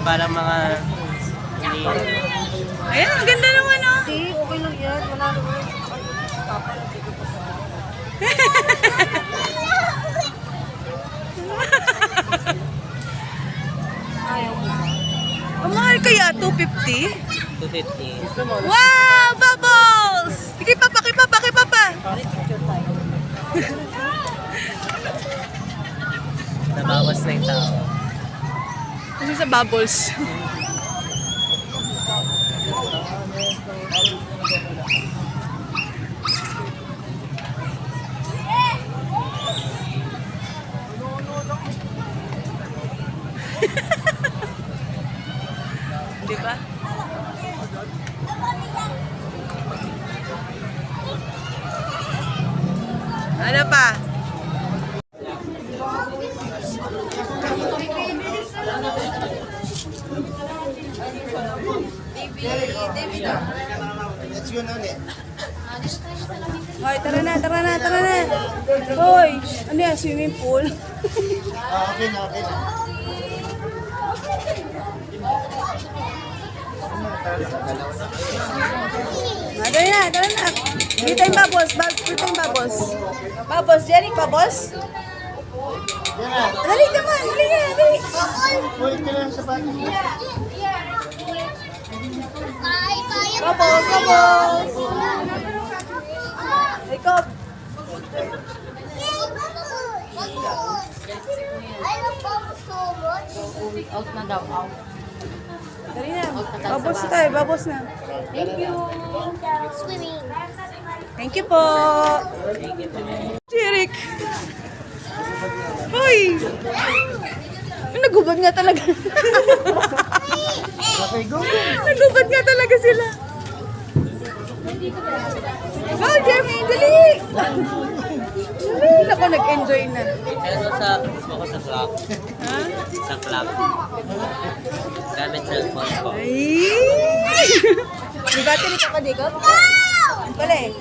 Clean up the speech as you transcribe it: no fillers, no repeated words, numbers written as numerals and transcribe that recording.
parang mga... Hindi. Ayan, ang ganda naman oh. Hindi, okay lang yan. Wala naman. Ang mahal kaya, 250? 250. Wow! Bubbles! Kipapa, kipapa, kipapa! Nabawas na yung tao. Ano sa bubbles? Di ba? Ano pa? Let's go na ulit. Hoy, tara na, tara na, tara na. Hoy, ano yan, swimming pool? Okay na, okay na. Tara na, tara na. Dito yung bubbles, dito yung bubbles. Bubbles, Jenny, bubbles? Yan na. Dali ka man, dali ka, dali. Ulit ka lang sa bago. Bubbles, bubbles. Ikaw. Out na daw, out. Dali na. Bubbles na tayo, bubbles na. Thank you. Thank you po. Jeric. Hoy. Nagubad nga talaga. Nagubad nga talaga sila. Go, Jeremy, dali. Dali. Ako, nag-enjoy na. Pero sa ako sa clock. Ha? Sa clock. Gamit cellphone ko. Ay! May battery ka pa, Jacob? Pala eh.